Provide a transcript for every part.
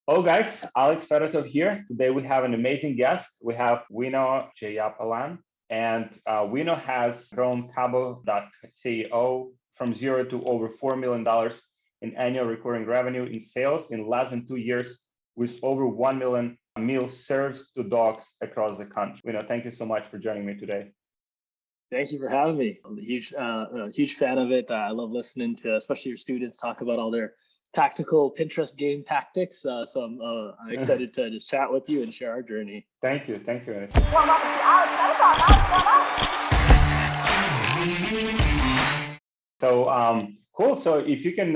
Hello guys, Alex Fedotoff here. Today we have an amazing guest. We have Vino Jayapalan, and Vino has grown Cabo.co from zero to over $4 million in annual recurring revenue in sales in less than 2 years, with over 1 million meals served to dogs across the country. Vino, thank you so much for joining me today. Thank you for having me. I'm a huge fan of it. I love listening to, especially your students, talk about all their tactical Pinterest game tactics. So I'm excited to just chat with you and share our journey. Thank you. Thank you. So cool. So if you can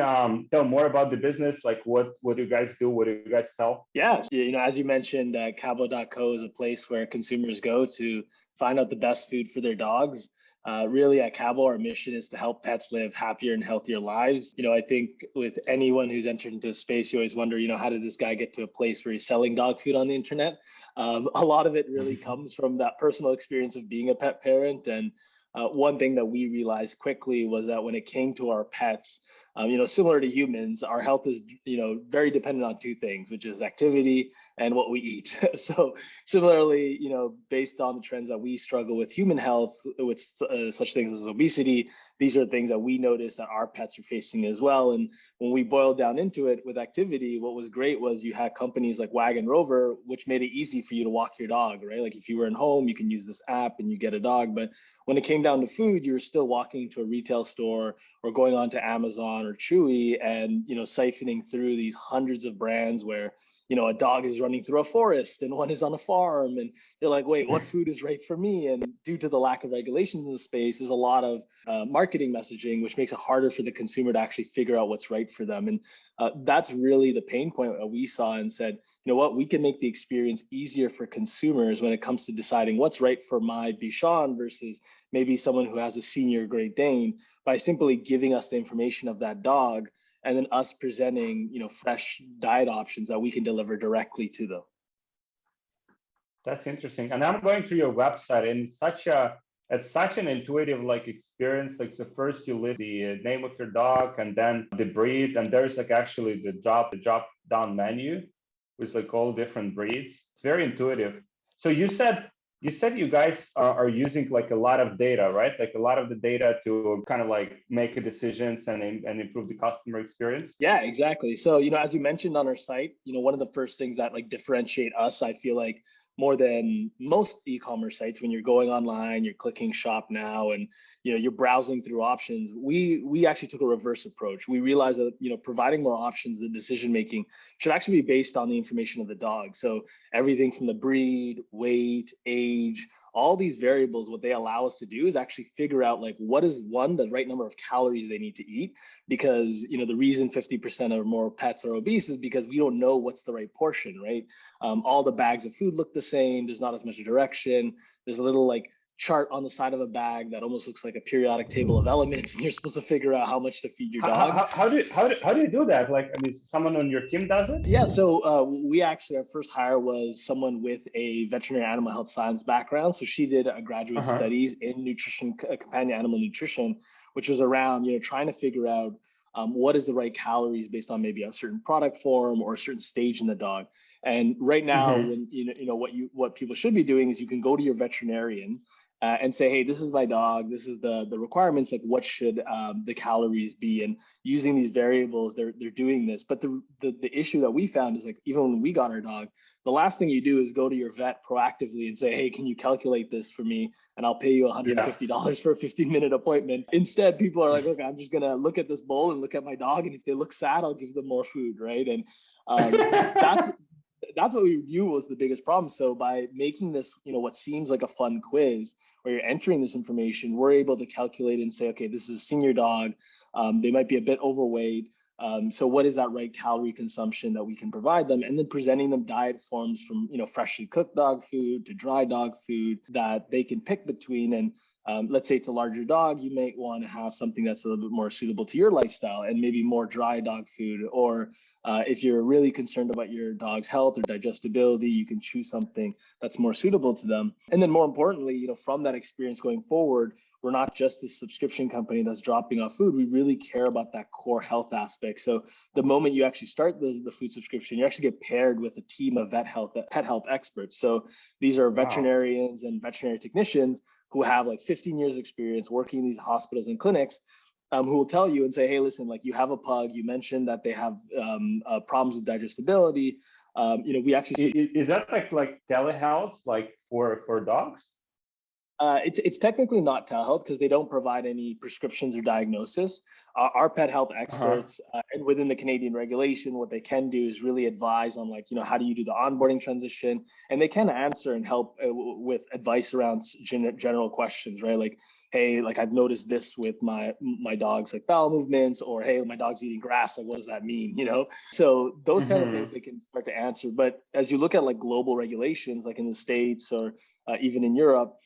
tell more about the business, like what do you guys do? What do you guys sell? Yeah, as you mentioned, Cabo.co is a place where consumers go to find out the best food for their dogs. Really at Cabo, our mission is to help pets live happier and healthier lives. I think with anyone who's entered into a space, you always wonder, how did this guy get to a place where he's selling dog food on the internet? A lot of it really comes from that personal experience of being a pet parent. And one thing that we realized quickly was that when it came to our pets, similar to humans, our health is, very dependent on two things, which is activity and what we eat. So similarly, based on the trends that we struggle with human health, with such things as obesity, these are things that we noticed that our pets are facing as well. And when we boiled down into it with activity, what was great was you had companies like Wag and Rover, which made it easy for you to walk your dog, right? Like if you were at home, you can use this app and you get a dog. But when it came down to food, you were still walking to a retail store or going on to Amazon or Chewy and, siphoning through these hundreds of brands where, a dog is running through a forest and one is on a farm and they're like, wait, what food is right for me? And due to the lack of regulations in the space, there's a lot of marketing messaging, which makes it harder for the consumer to actually figure out what's right for them. And that's really the pain point that we saw and said, you know what, we can make the experience easier for consumers when it comes to deciding what's right for my Bichon versus maybe someone who has a senior Great Dane by simply giving us the information of that dog and then us presenting, fresh diet options that we can deliver directly to them. That's interesting. And I'm going through your website, and it's such an intuitive experience. So first you list the name of your dog and then the breed, and there's actually the drop down menu with all different breeds. It's very intuitive. So you said you guys are using a lot of data, right? A lot of the data to kind of make decisions and improve the customer experience. Yeah, exactly. So, as you mentioned on our site, one of the first things that differentiate us, I feel like more than most e-commerce sites, when you're going online, you're clicking shop now and you're browsing through options, we actually took a reverse approach. We realized that providing more options, the decision making should actually be based on the information of the dog. So everything from the breed, weight, age, all these variables, what they allow us to do is actually figure out what is the right number of calories they need to eat, because the reason 50% or more pets are obese is because we don't know what's the right portion, right? All the bags of food look the same. There's not as much direction. There's a little chart on the side of a bag that almost looks like a periodic table of elements, and you're supposed to figure out how much to feed your dog. How do you do that? Someone on your team does it? Yeah, so we actually, our first hire was someone with a veterinary animal health science background. So she did a graduate studies in nutrition, companion animal nutrition, which was around trying to figure out what is the right calories based on maybe a certain product form or a certain stage in the dog. And right now, when what people should be doing is you can go to your veterinarian and say, hey, this is my dog, this is the requirements, what should the calories be? And using these variables, they're doing this. But the issue that we found is even when we got our dog, the last thing you do is go to your vet proactively and say, hey, can you calculate this for me? And I'll pay you $150 for a 15-minut appointment. Instead, people are like, okay, I'm just gonna look at this bowl and look at my dog. And if they look sad, I'll give them more food, right? And that's what we view was the biggest problem. So by making this, what seems like a fun quiz where you're entering this information, we're able to calculate and say, okay, this is a senior dog. They might be a bit overweight. So what is that right calorie consumption that we can provide them? And then presenting them diet forms from, freshly cooked dog food to dry dog food that they can pick between. And let's say it's a larger dog, you might want to have something that's a little bit more suitable to your lifestyle and maybe more dry dog food. Or if you're really concerned about your dog's health or digestibility, you can choose something that's more suitable to them. And then more importantly, from that experience going forward, we're not just this subscription company that's dropping off food. We really care about that core health aspect. So the moment you actually start the food subscription, you actually get paired with a team of pet health experts. So these are Wow. veterinarians and veterinary technicians who have like 15 years experience working in these hospitals and clinics, who will tell you and say, hey, listen, like you have a pug, you mentioned that they have problems with digestibility. We actually see Is that like telehealth, like for dogs? it's technically not telehealth because they don't provide any prescriptions or diagnosis. Our pet health Uh-huh. experts and within the Canadian regulation, what they can do is really advise on like, how do you do the onboarding transition? And they can answer and help with advice around general questions, right? Like, hey, like I've noticed this with my dog's like bowel movements, or hey, my dog's eating grass. Like, what does that mean? So those kind of things Mm-hmm. they can start to answer. But as you look at like global regulations, like in the States or even in Europe,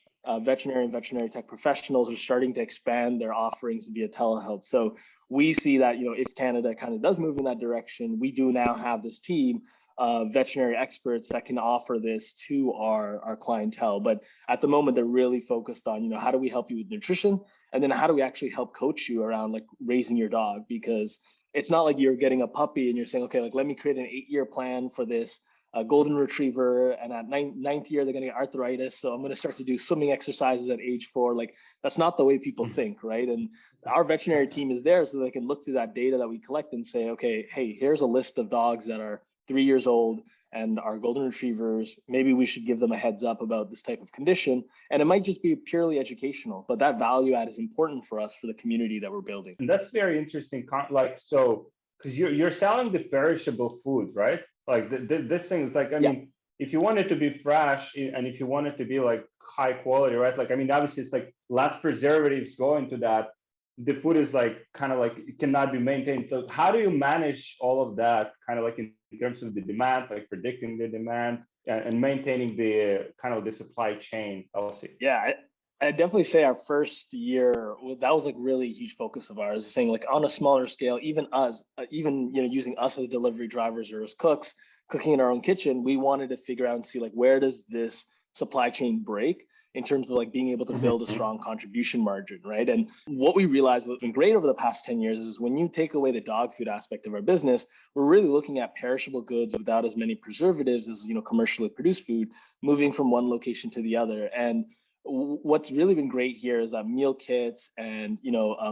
veterinary and veterinary tech professionals are starting to expand their offerings via telehealth. So we see that, if Canada kind of does move in that direction, we do now have this team of veterinary experts that can offer this to our clientele. But at the moment, they're really focused on, how do we help you with nutrition? And then how do we actually help coach you around like raising your dog? Because it's not like you're getting a puppy and you're saying, okay, like let me create an 8-year plan for this a golden retriever, and at ninth year they're going to get arthritis, so I'm going to start to do swimming exercises at age 4. Like that's not the way people think, right? And our veterinary team is there so they can look through that data that we collect and say, okay, hey, here's a list of dogs that are 3 years old and are golden retrievers. Maybe we should give them a heads up about this type of condition. And it might just be purely educational, but that value add is important for us for the community that we're building. And that's very interesting. Like, so, because you're selling the perishable food, right? Like this thing is like, I Yeah. mean, if you want it to be fresh and if you want it to be like high quality, right? Like, I mean, obviously it's like less preservatives go into that. The food is like kind of like it cannot be maintained. So how do you manage all of that kind of like in terms of the demand, like predicting the demand and maintaining the kind of the supply chain policy? Yeah, I definitely say our first year that was like really a huge focus of ours. Saying like on a smaller scale, even us, even using us as delivery drivers or as cooks, cooking in our own kitchen, we wanted to figure out and see like where does this supply chain break in terms of like being able to build a Mhm. strong contribution margin, right? And what we realized what's been great over the past 10 years is when you take away the dog food aspect of our business, we're really looking at perishable goods without as many preservatives as commercially produced food, moving from one location to the other. And what's really been great here is that meal kits and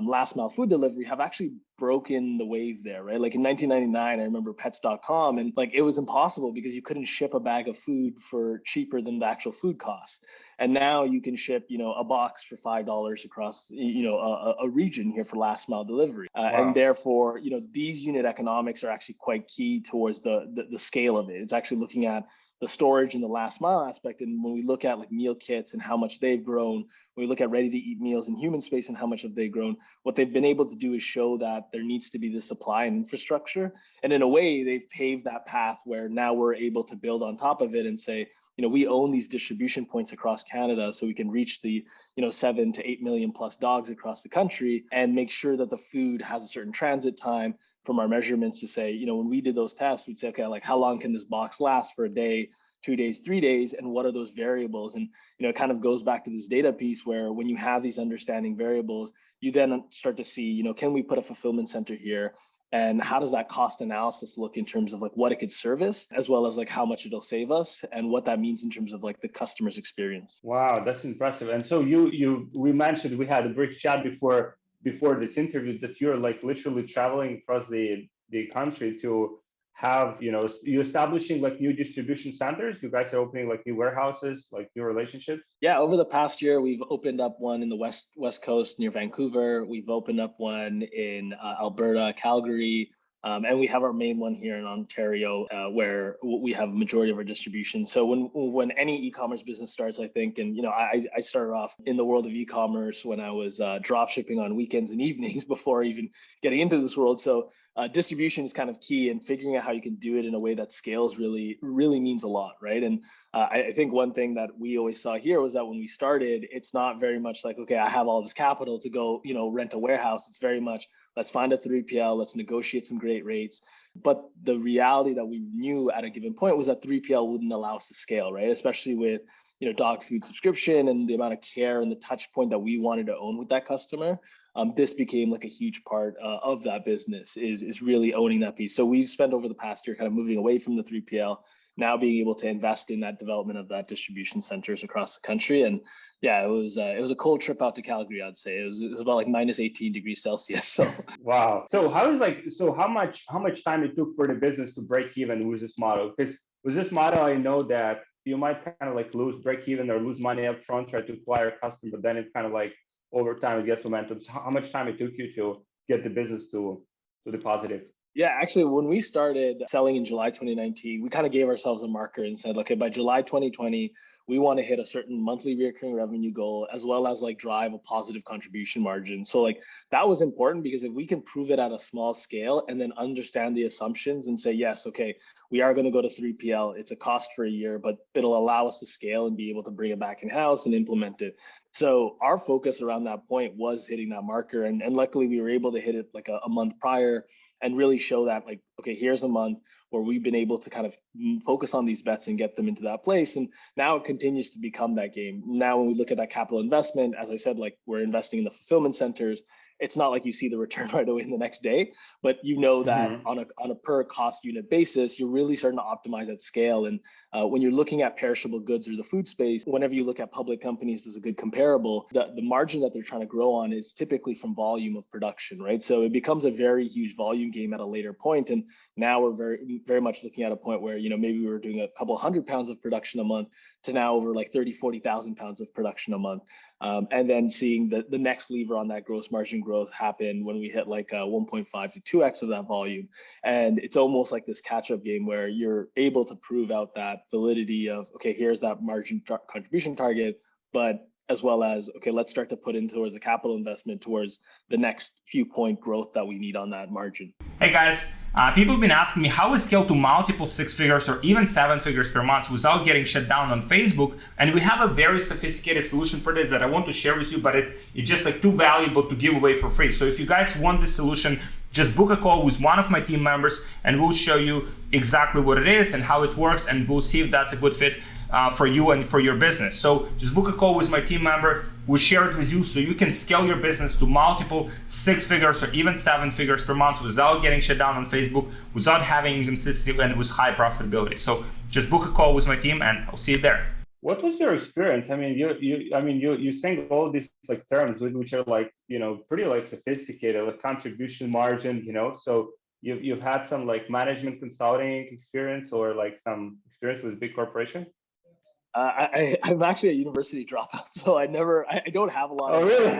last mile food delivery have actually broken the wave there, right? Like in 1999, I remember pets.com, and like it was impossible because you couldn't ship a bag of food for cheaper than the actual food cost. And now you can ship a box for $5 across a region here for last mile delivery, and Wow. therefore these unit economics are actually quite key towards the scale of it. It's actually looking at the storage and the last mile aspect. And when we look at like meal kits and how much they've grown, when we look at ready to eat meals in human space and how much have they grown, what they've been able to do is show that there needs to be this supply and infrastructure. And in a way, they've paved that path where now we're able to build on top of it and say, we own these distribution points across Canada, so we can reach the 7 to 8 million plus dogs across the country and make sure that the food has a certain transit time from our measurements to say, when we did those tests, we'd say, okay, like how long can this box last for a day, 2 days, 3 days, and what are those variables? And it kind of goes back to this data piece where when you have these understanding variables, you then start to see, can we put a fulfillment center here? And how does that cost analysis look in terms of like what it could service, as well as like how much it'll save us and what that means in terms of like the customer's experience? Wow, that's impressive. And so we mentioned we had a brief chat before this interview that you're like literally traveling across the country to have, you establishing like new distribution centers. You guys are opening like new warehouses, like new relationships. Yeah, over the past year, we've opened up one in the west coast near Vancouver. We've opened up one in Alberta, Calgary, and we have our main one here in Ontario, where we have a majority of our distribution. So when any e-commerce business starts, I think, and I started off in the world of e-commerce when I was drop shipping on weekends and evenings before even getting into this world. So distribution is kind of key, and figuring out how you can do it in a way that scales really, really means a lot, right? And I think one thing that we always saw here was that when we started, it's not very much like, okay, I have all this capital to go, rent a warehouse. It's very much, let's find a 3PL, let's negotiate some great rates. But the reality that we knew at a given point was that 3PL wouldn't allow us to scale, right? Especially with, dog food subscription and the amount of care and the touch point that we wanted to own with that customer, this became like a huge part of that business is really owning that piece. So we've spent over the past year kind of moving away from the 3PL, now being able to invest in that development of that distribution centers across the country. And yeah, it was a cold trip out to Calgary. I'd say it was about like minus 18 degrees Celsius. So wow. So how much time it took for the business to break even with this model? Because with this model, I know that you might kind of like break even or lose money up front, try to acquire a customer, but then it kind of like over time it gets momentum. So how much time it took you to get the business to the positive? Yeah, actually, when we started selling in July 2019, we kind of gave ourselves a marker and said, okay, by July 2020, we want to hit a certain monthly recurring revenue goal, as well as like drive a positive contribution margin. So like that was important because if we can prove it at a small scale and then understand the assumptions and say, yes, okay, we are going to go to 3PL. It's a cost for a year, but it'll allow us to scale and be able to bring it back in house and implement it. So our focus around that point was hitting that marker. And luckily we were able to hit it like a month prior and really show that like, okay, here's a month where we've been able to kind of focus on these bets and get them into that place. And now it continues to become that game. Now, when we look at that capital investment, as I said, like we're investing in the fulfillment centers. It's not like you see the return right away in the next day, but you know that on a per cost unit basis, you're really starting to optimize at scale. And when you're looking at perishable goods or the food space, whenever you look at public companies as a good comparable, the margin that they're trying to grow on is typically from volume of production, right? So it becomes a very huge volume game at a later point. And now we're very much looking at a point where, maybe we were doing a couple 100 pounds of production a month to now over like 40,000 pounds of production a month. And then seeing the next lever on that gross margin growth happen when we hit like 1.5 to 2x of that volume. And it's almost like this catch-up game where you're able to prove out that validity of, okay, here's that margin contribution target, but as well as, okay, let's start to put in towards a capital investment towards the next few point growth that we need on that margin. Hey guys, people have been asking me how we scale to multiple 6 figures or even 7 figures per month without getting shut down on Facebook. And we have a very sophisticated solution for this that I want to share with you, but it's just like too valuable to give away for free. So if you guys want this solution, just book a call with one of my team members and we'll show you exactly what it is and how it works, and we'll see if that's a good fit for you and for your business. So just book a call with my team member. We'll share it with you so you can scale your business to multiple 6 figures or even 7 figures per month without getting shut down on Facebook, without having inconsistency, and with high profitability. So just book a call with my team and I'll see you there. What was your experience? I mean, you saying all these like terms which are like, pretty like sophisticated, like contribution margin, so you've had some like management consulting experience or like some experience with big corporation? I'm actually a university dropout, so I don't have a lot of. Oh, really?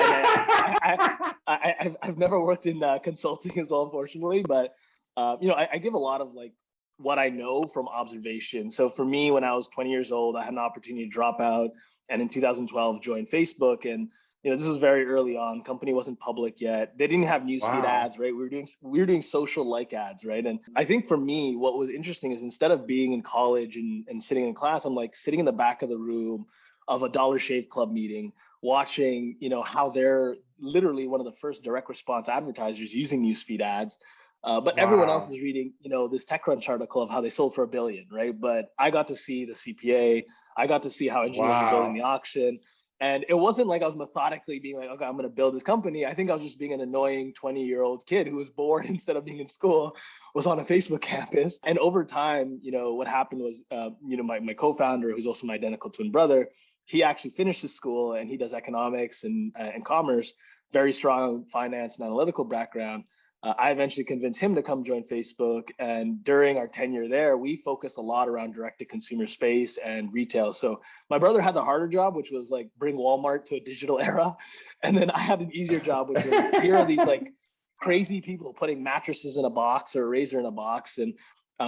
I've never worked in consulting as well, unfortunately, but I give a lot of like what I know from observation. So for me, when I was 20 years old, I had an opportunity to drop out, and in 2012 joined Facebook. And this was very early on. Company wasn't public yet. They didn't have newsfeed ads, right? We were doing social like ads, right? And I think for me, what was interesting is instead of being in college and sitting in class, I'm like sitting in the back of the room of a Dollar Shave Club meeting, watching, how they're literally one of the first direct response advertisers using newsfeed ads. But everyone else is reading, this TechCrunch article of how they sold for $1 billion, right? But I got to see the CPA. I got to see how engineers were building the auction. And it wasn't like I was methodically being like, okay, I'm going to build this company. I think I was just being an annoying 20-year-old kid who was bored instead of being in school, was on a Facebook campus. And over time, what happened was, my co-founder, who's also my identical twin brother, he actually finished his school and he does economics and commerce, very strong finance and analytical background. I eventually convinced him to come join Facebook. And during our tenure there, we focused a lot around direct-to-consumer space and retail. So my brother had the harder job, which was like bring Walmart to a digital era. And then I had an easier job, which was here are these like crazy people putting mattresses in a box or a razor in a box, and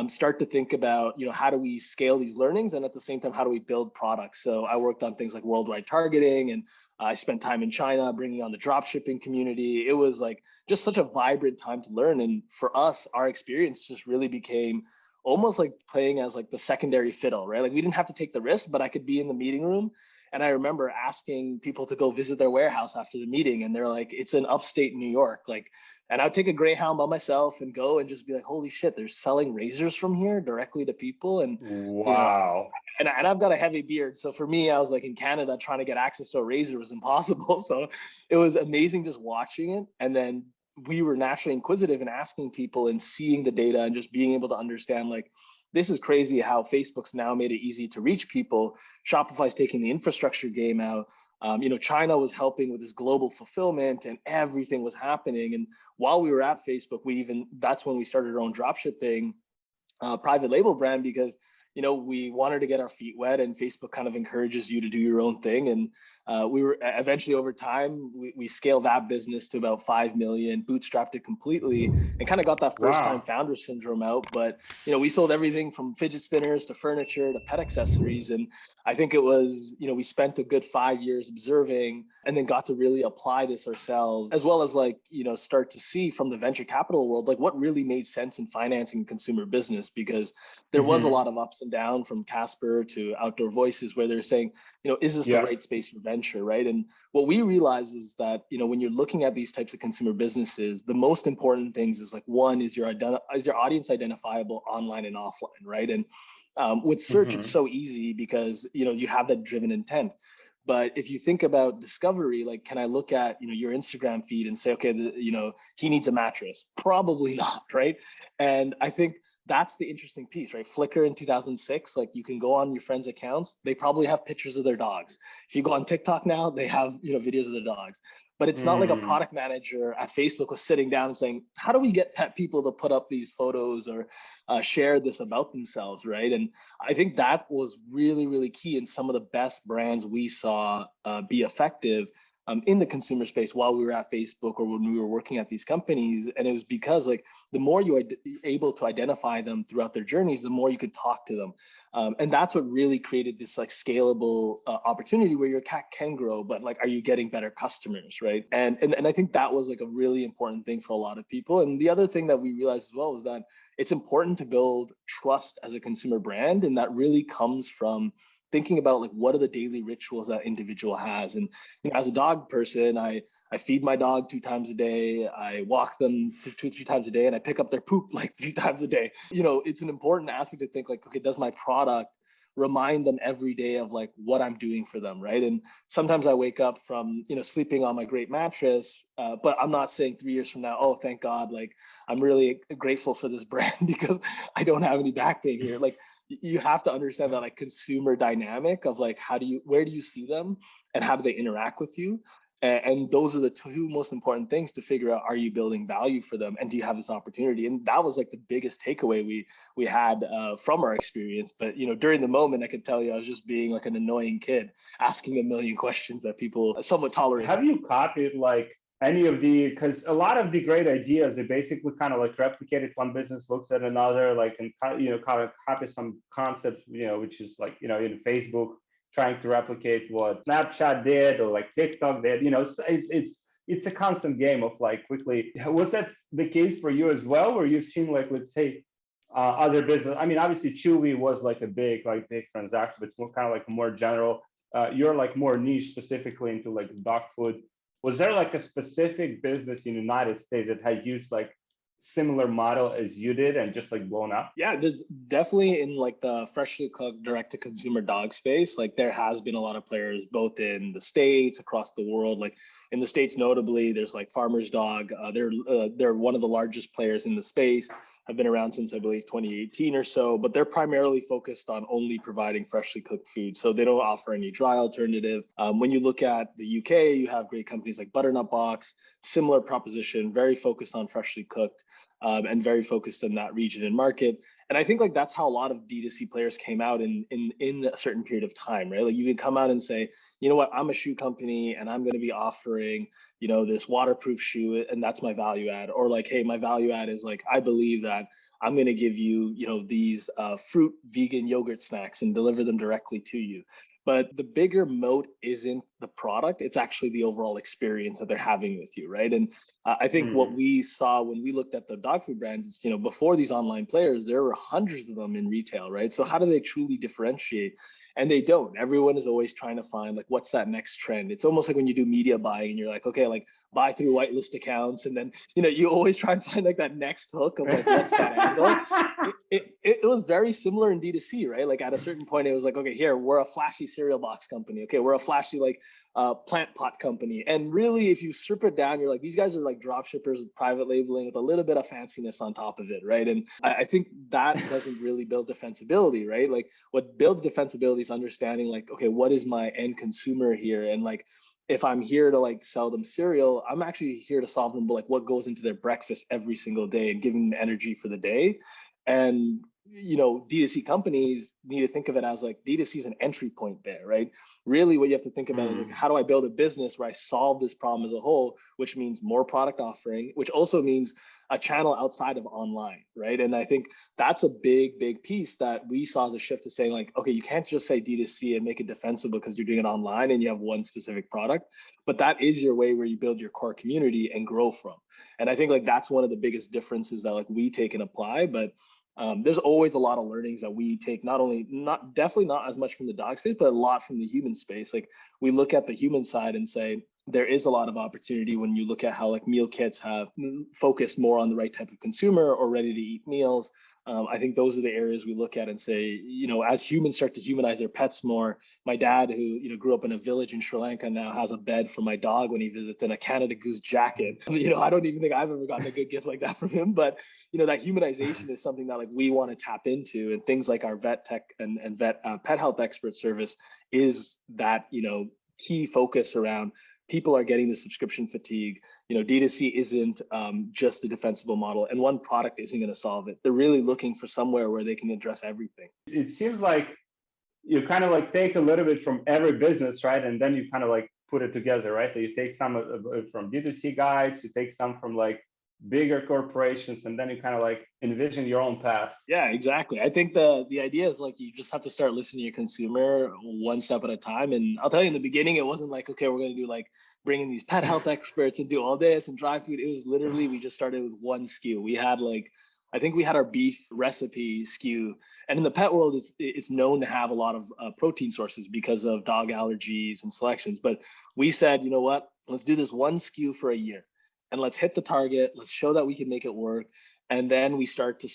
start to think about, how do we scale these learnings? And at the same time, how do we build products? So I worked on things like worldwide targeting, and I spent time in China bringing on the drop shipping community. It was like just such a vibrant time to learn. And for us, our experience just really became almost like playing as like the secondary fiddle, right? Like we didn't have to take the risk, but I could be in the meeting room. And I remember asking people to go visit their warehouse after the meeting. And they're like, it's in upstate New York. And I'd take a Greyhound by myself and go and just be like, holy shit, they're selling razors from here directly to people. And wow. And I've got a heavy beard. So for me, I was like in Canada, trying to get access to a razor was impossible. So it was amazing just watching it. And then we were naturally inquisitive and asking people and seeing the data and just being able to understand, like, this is crazy how Facebook's now made it easy to reach people. Shopify's taking the infrastructure game out. China was helping with this global fulfillment and everything was happening. And while we were at Facebook, that's when we started our own dropshipping private label brand, because we wanted to get our feet wet, and Facebook kind of encourages you to do your own thing. And we were eventually, over time, we scaled that business to about 5 million, bootstrapped it completely, and kind of got that first time founder syndrome out. But we sold everything from fidget spinners to furniture to pet accessories. And I think it was, we spent a good 5 years observing, and then got to really apply this ourselves, as well as start to see from the venture capital world, like what really made sense in financing consumer business, because there was a lot of ups and downs, from Casper to Outdoor Voices, where they're saying, is this the right space for venture, right? And what we realized was that, when you're looking at these types of consumer businesses, the most important things is, like, one, is your audience identifiable online and offline, right? And with search, it's so easy because, you have that driven intent. But if you think about discovery, like, can I look at, your Instagram feed and say, okay, he needs a mattress? Probably not, right? And I think that's the interesting piece, right? Flickr in 2006, like, you can go on your friends' accounts, they probably have pictures of their dogs. If you go on TikTok now, they have, videos of their dogs. But it's not like a product manager at Facebook was sitting down and saying, how do we get pet people to put up these photos or share this about themselves, right? And I think that was really, really key in some of the best brands we saw be effective in the consumer space while we were at Facebook or when we were working at these companies. And it was because, like, the more you're able to identify them throughout their journeys, the more you could talk to them. And that's what really created this, like, scalable opportunity where your CAC can grow, but, like, are you getting better customers, right? And I think that was, like, a really important thing for a lot of people. And the other thing that we realized as well was that it's important to build trust as a consumer brand. And that really comes from thinking about, like, what are the daily rituals that individual has. And as a dog person, I feed my dog 2 times a day, I walk them 2 or 3 times a day, and I pick up their poop like 3 times a day. It's an important aspect to think, like, okay, does my product remind them every day of, like, what I'm doing for them, right? And sometimes I wake up from sleeping on my great mattress, but I'm not saying 3 years from now, oh, thank God, like, I'm really grateful for this brand because I don't have any back pain here. Like, you have to understand that, like, consumer dynamic of, like, where do you see them and how do they interact with you? And those are the 2 most important things to figure out, are you building value for them, and do you have this opportunity? And that was, like, the biggest takeaway we had from our experience. But during the moment, I could tell you I was just being, like, an annoying kid asking a million questions that people somewhat tolerate. Have you copied, like, any of because a lot of the great ideas, they basically kind of, like, replicated, one business looks at another, like, and kind of copy some concepts, which is, like, in Facebook trying to replicate what Snapchat did or, like, TikTok did. It's a constant game of, like, quickly. Was that the case for you as well, where you've seen, like, let's say other business? I mean, obviously Chewy was, like, a big transaction, but it's more kind of, like, more general. You're, like, more niche, specifically into, like, dog food. Was there, like, a specific business in the United States that had used, like, similar model as you did and just, like, blown up? Yeah, there's definitely, in, like, the freshly cooked direct to consumer dog space, like, there has been a lot of players both in the States, across the world. Like, in the States, notably, there's, like, Farmer's Dog. They're one of the largest players in the space, have been around since, I believe, 2018 or so, but they're primarily focused on only providing freshly cooked food. So they don't offer any dry alternative. When you look at the UK, you have great companies like Butternut Box, similar proposition, very focused on freshly cooked, and very focused in that region and market. And I think, like, that's how a lot of D2C players came out in a certain period of time, right? Like, you can come out and say, you know what, I'm a shoe company and I'm going to be offering, this waterproof shoe, and that's my value add. Or, like, hey, my value add is, like, I believe that I'm going to give you, these fruit vegan yogurt snacks and deliver them directly to you. But the bigger moat isn't the product, it's actually the overall experience that they're having with you, right? And I think what we saw when we looked at the dog food brands is, before these online players, there were hundreds of them in retail, right? So how do they truly differentiate? And they don't. Everyone is always trying to find like, what's that next trend? It's almost like when you do media buying and you're like, okay, like buy through whitelist accounts. And then, you always try and find like that next hook of like, what's that angle? It was very similar in D2C, right? Like at a certain point, it was like, okay, here, we're a flashy cereal box company. Okay, we're a flashy like plant pot company. And really, if you strip it down, you're like, these guys are like drop shippers with private labeling with a little bit of fanciness on top of it, right? And I think that doesn't really build defensibility, right? Like what builds defensibility is understanding like, okay, what is my end consumer here? And like, if I'm here to like sell them cereal, I'm actually here to solve them like what goes into their breakfast every single day and giving them energy for the day. And D2C companies need to think of it as like D2C is an entry point there, right? Really what you have to think about is like, how do I build a business where I solve this problem as a whole, which means more product offering, which also means a channel outside of online, right? And I think that's a big, big piece that we saw as a shift to saying like, okay, you can't just say D2C and make it defensible because you're doing it online and you have one specific product, but that is your way where you build your core community and grow from. And I think like that's one of the biggest differences that like we take and apply, but there's always a lot of learnings that we take, definitely not as much from the dog space, but a lot from the human space. Like we look at the human side and say, there is a lot of opportunity when you look at how like meal kits have focused more on the right type of consumer or ready to eat meals. I think those are the areas we look at and say, as humans start to humanize their pets more, my dad, who, grew up in a village in Sri Lanka, now has a bed for my dog when he visits and a Canada Goose jacket. I don't even think I've ever gotten a good gift like that from him, but that humanization is something that like we want to tap into, and things like our vet tech and vet pet health expert service is that, key focus around people are getting the subscription fatigue. D2C isn't just a defensible model, and one product isn't going to solve it. They're really looking for somewhere where they can address everything. It seems like you kind of like take a little bit from every business, right? And then you kind of like put it together, right? So you take some from D2C guys, you take some from like bigger corporations, and then you kind of like envision your own path. Yeah, exactly. I think the idea is like you just have to start listening to your consumer one step at a time. And I'll tell you, in the beginning, it wasn't like, okay, we're going to do like bringing these pet health experts and do all this and dry food. It was literally, we just started with one SKU. We had like, I think we had our beef recipe SKU, and in the pet world, it's known to have a lot of protein sources because of dog allergies and selections. But we said, you know what, let's do this one SKU for a year. And let's hit the target. Let's show that we can make it work. And then we start to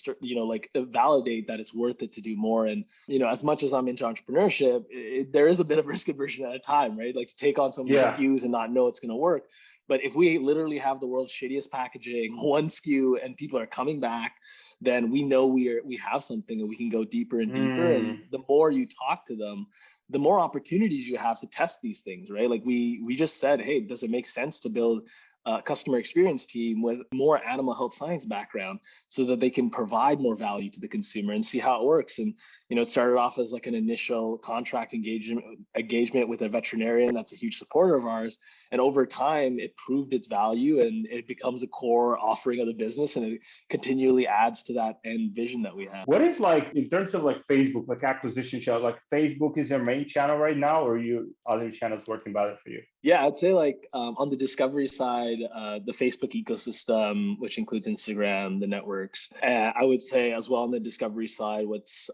validate that it's worth it to do more. And, as much as I'm into entrepreneurship, there is a bit of risk aversion at a time, right? Like to take on some SKUs and not know it's going to work. But if we literally have the world's shittiest packaging, one SKU, and people are coming back, then we know we have something and we can go deeper and deeper. And the more you talk to them, the more opportunities you have to test these things, right? Like we just said, hey, does it make sense to build customer experience team with more animal health science background so that they can provide more value to the consumer and see how it works? And it started off as like an initial contract engagement with a veterinarian that's a huge supporter of ours, and over time it proved its value and it becomes a core offering of the business, and it continually adds to that end vision that we have. What is like in terms of like Facebook, like acquisition channel, like Facebook is your main channel right now, or are you other channels working better for you? Yeah, I'd say like on the discovery side, the Facebook ecosystem, which includes Instagram, the networks. I would say as well on the discovery side, what's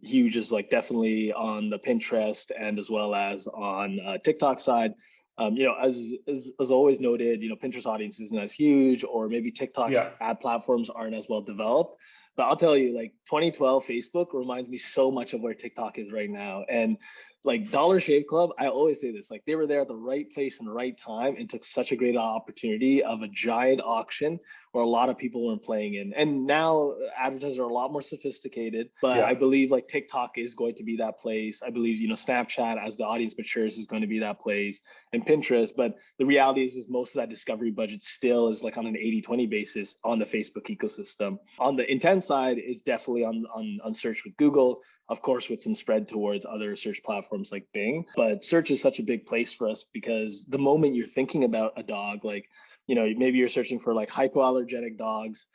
huge is like definitely on the Pinterest and as well as on TikTok side. As always noted, Pinterest audience isn't as huge, or maybe TikTok's ad platforms aren't as well developed. But I'll tell you, like 2012 Facebook reminds me so much of where TikTok is right now. And like Dollar Shave Club, I always say this, like they were there at the right place and the right time and took such a great opportunity of a giant auction where a lot of people weren't playing in. And now advertisers are a lot more sophisticated, but I believe like TikTok is going to be that place. I believe, Snapchat, as the audience matures, is going to be that place, and Pinterest. But the reality is most of that discovery budget still is like on an 80-20 basis on the Facebook ecosystem. On the intent side is definitely on search with Google, of course, with some spread towards other search platforms like Bing. But search is such a big place for us because the moment you're thinking about a dog, like, maybe you're searching for like hypoallergenic dogs,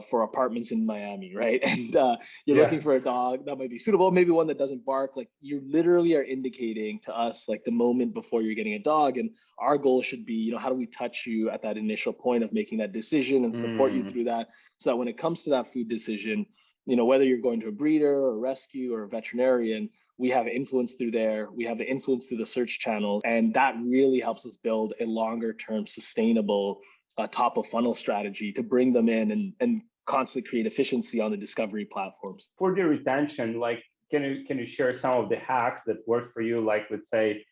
for apartments in Miami, right? And you're Yeah. looking for a dog that might be suitable, maybe one that doesn't bark. Like you literally are indicating to us like the moment before you're getting a dog. And our goal should be, you know, how do we touch you at that initial point of making that decision and support you through that, so that when it comes to that food decision, you know, whether you're going to a breeder or a rescue or a veterinarian, we have influence through there. We have the influence through the search channels, and that really helps us build a longer term sustainable top of funnel strategy to bring them in and constantly create efficiency on the discovery platforms. For the retention, like, can you share some of the hacks that work for you? Like, let's say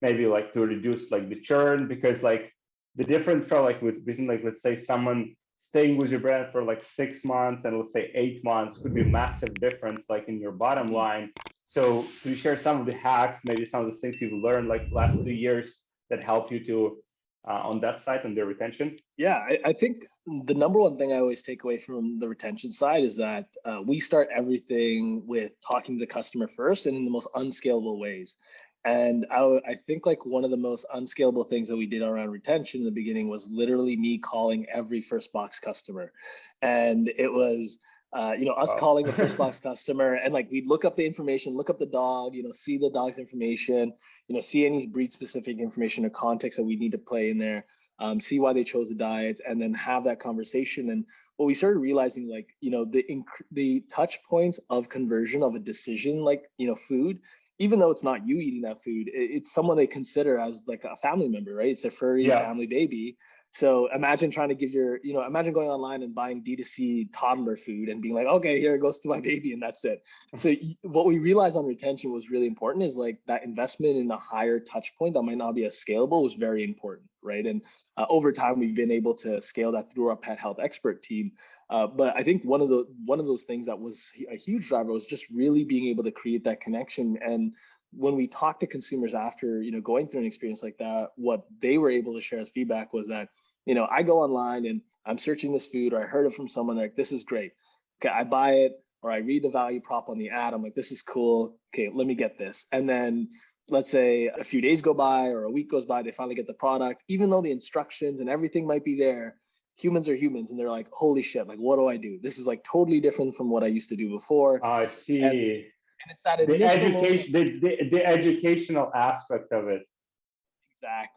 maybe like to reduce like the churn, because like the difference for like between like, let's say someone staying with your brand for like 6 months and let's say 8 months could be a massive difference like in your bottom line. So can you share some of the hacks, maybe some of the things you've learned like the last 2 years that help you to on that side, on the retention? Yeah, I think the number one thing I always take away from the retention side is that we start everything with talking to the customer first and in the most unscalable ways. And I think like one of the most unscalable things that we did around retention in the beginning was literally me calling every first box customer. And it was, you know, us calling the first box customer, and like we'd look up the information, look up the dog, you know, see the dog's information, you know, see any breed specific information or context that we need to play in there, see why they chose the diet, and then have that conversation. And what we started realizing, like, you know, the touch points of conversion of a decision, like, you know, food, even though it's not you eating that food, it's someone they consider as like a family member, right? It's their furry family baby. So imagine trying to give your, you know, imagine going online and buying D2C toddler food and being like, okay, here it goes to my baby, and that's it. So what we realized on retention was really important is like that investment in a higher touch point that might not be as scalable was very important, right? And over time, we've been able to scale that through our pet health expert team. But I think one of those things that was a huge driver was just really being able to create that connection. And when we talked to consumers after, you know, going through an experience like that, what they were able to share as feedback was that, you know, I go online and I'm searching this food, or I heard it from someone, like, this is great. Okay, I buy it, or I read the value prop on the ad. I'm like, this is cool. Okay, let me get this. And then let's say a few days go by or a week goes by, they finally get the product. Even though the instructions and everything might be there, humans are humans, and they're like, holy shit, like, what do I do? This is like totally different from what I used to do before. I see. And it's that The initial education, the educational aspect of it.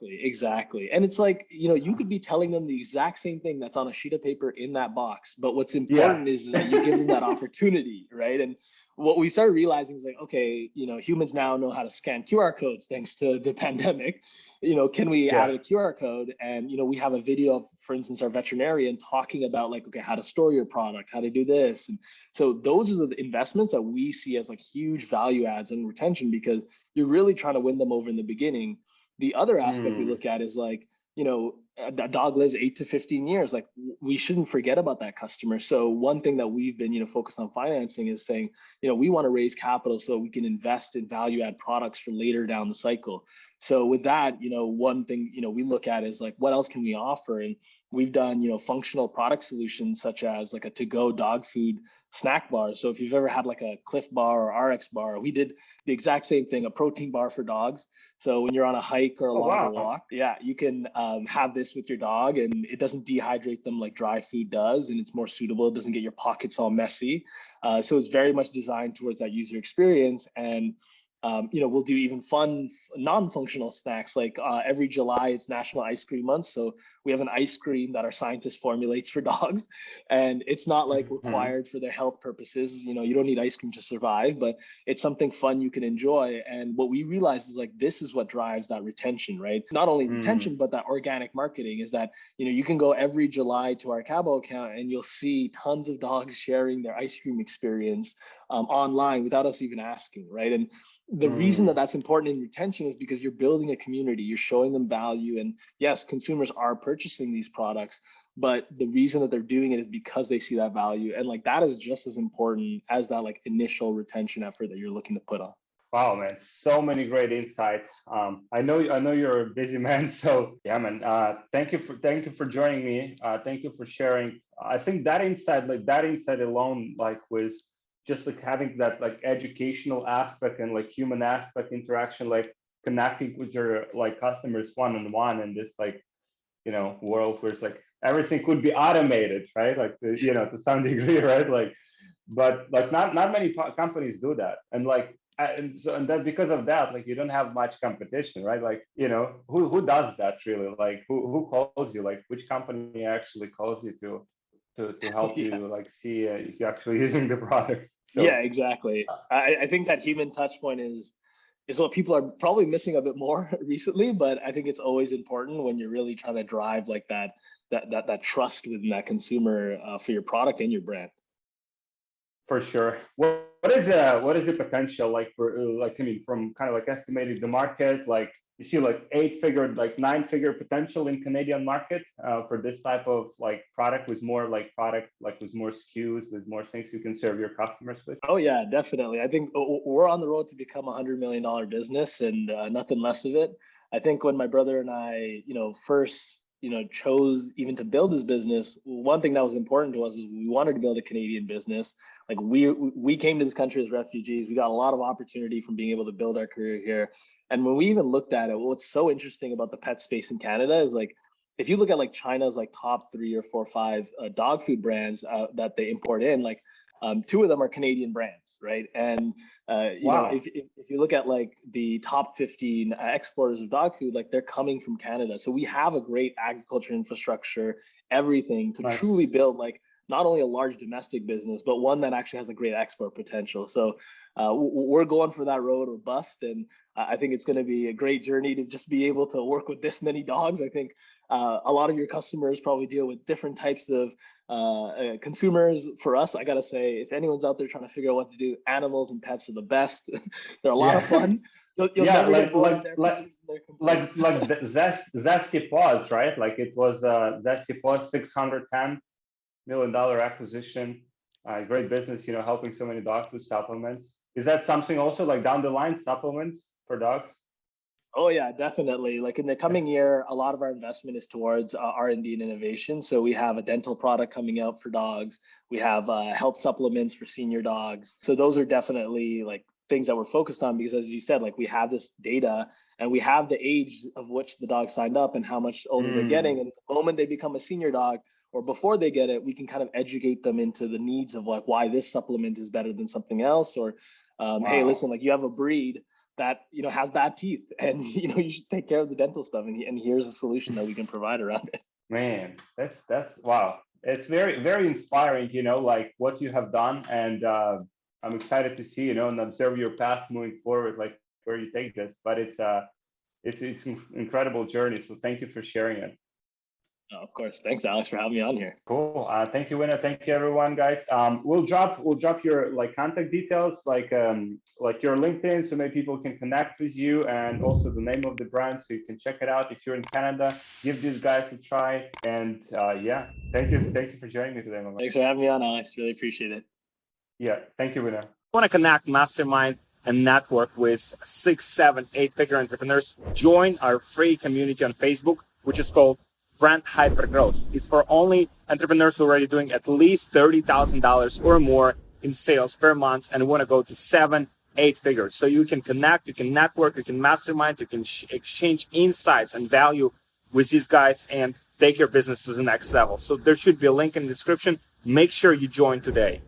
Exactly. And it's like, you know, you could be telling them the exact same thing that's on a sheet of paper in that box, but what's important is that you give them that opportunity, right? And what we started realizing is like, okay, you know, humans now know how to scan QR codes thanks to the pandemic. You know, can we add a QR code? And, you know, we have a video of, for instance, our veterinarian talking about like, okay, how to store your product, how to do this. And so those are the investments that we see as like huge value adds in retention, because you're really trying to win them over in the beginning. The other aspect we look at is like, you know, a dog lives 8 to 15 years. Like, we shouldn't forget about that customer. So one thing that we've been, you know, focused on financing is saying, you know, we want to raise capital so we can invest in value add products for later down the cycle. So with that, you know, one thing, you know, we look at is like, what else can we offer? And we've done, you know, functional product solutions such as like a to-go dog food snack bar. So if you've ever had like a Cliff Bar or RX bar, we did the exact same thing, a protein bar for dogs. So when you're on a hike or a longer walk, you can have this with your dog, and it doesn't dehydrate them like dry food does, and it's more suitable. It doesn't get your pockets all messy. So it's very much designed towards that user experience. And you know, we'll do even fun non-functional snacks, like every July it's National Ice Cream Month, so we have an ice cream that our scientist formulates for dogs, and it's not like required for their health purposes. You know, you don't need ice cream to survive, but it's something fun you can enjoy. And what we realize is like, this is what drives that retention, right? Not only retention, but that organic marketing is that, you know, you can go every July to our Cabo account and you'll see tons of dogs sharing their ice cream experience online without us even asking, right? And the reason that that's important in retention is because you're building a community, you're showing them value. And yes, consumers are purchasing these products, but the reason that they're doing it is because they see that value. And like, that is just as important as that like initial retention effort that you're looking to put on. Wow, man, so many great insights. I know you're a busy man, so yeah, man. Thank you for joining me. Thank you for sharing. I think that insight alone, like, was just like having that like educational aspect and like human aspect interaction, like connecting with your like customers one-on-one in this like, you know, world where it's like everything could be automated, right? Like, to some degree, right? Like, but like not many companies do that. And like, and that because of that, like, you don't have much competition, right? Like, who does that really? Like, who calls you? Like, which company actually calls you to help Yeah. you like see if you're actually using the product? Yeah, exactly. I think that human touch point is what people are probably missing a bit more recently, but I think it's always important when you're really trying to drive like that trust within that consumer for your product and your brand. For sure. What is the potential like for like, I mean, from kind of like estimating the market, like you see like 8-figure, like 9-figure potential in Canadian market for this type of like product with more like with more SKUs, with more things you can serve your customers with? Oh yeah, definitely. I think we're on the road to become $100 million business and nothing less of it. I think when my brother and I, first, chose even to build this business, one thing that was important to us is we wanted to build a Canadian business. Like we came to this country as refugees. We got a lot of opportunity from being able to build our career here. And when we even looked at it, what's so interesting about the pet space in Canada is like, if you look at like China's like top 3 or 4 or 5 dog food brands that they import in, like 2 of them are Canadian brands, right? And Wow. if you look at like the top 15 exporters of dog food, like they're coming from Canada. So we have a great agriculture infrastructure, everything to Nice. truly build like not only a large domestic business, but one that actually has a great export potential. So we're going for that road or bust. And I think it's going to be a great journey to just be able to work with this many dogs. I think a lot of your customers probably deal with different types of consumers. For us, I gotta say, if anyone's out there trying to figure out what to do, animals and pets are the best. They're a lot of fun. You'll never get bored of their the Zesty Paws, right? Like it was Zesty Paws $610 million acquisition. Great business, helping so many dogs with supplements. Is that something also like down the line, supplements for dogs? Oh yeah, definitely. Like in the coming year, a lot of our investment is towards R&D and innovation. So we have a dental product coming out for dogs. We have health supplements for senior dogs. So those are definitely like things that we're focused on because, as you said, like we have this data and we have the age of which the dog signed up and how much older they're getting. And the moment they become a senior dog or before they get it, we can kind of educate them into the needs of like why this supplement is better than something else. Or hey, listen, like you have a breed that has bad teeth and you should take care of the dental stuff and here's a solution that we can provide around it. Man, that's wow. It's very, very inspiring, like what you have done. And I'm excited to see, and observe your path moving forward, like where you take this. But it's an incredible journey. So thank you for sharing it. Oh, of course. Thanks, Alex, for having me on here. Cool. Thank you, Vino. Thank you, everyone, guys. We'll drop your like contact details, like your LinkedIn, so many people can connect with you, and also the name of the brand, so you can check it out. If you're in Canada, give these guys a try. And yeah, thank you for joining me today, my man. Thanks for having me on, Alex. Really appreciate it. Yeah, thank you, Vino. Want to connect, mastermind, and network with 6, 7, 8-figure entrepreneurs? Join our free community on Facebook, which is called Brand Hypergrowth. It's for only entrepreneurs who are already doing at least $30,000 or more in sales per month and want to go to 7, 8 figures. So you can connect, you can network, you can mastermind, you can exchange insights and value with these guys and take your business to the next level. So there should be a link in the description. Make sure you join today.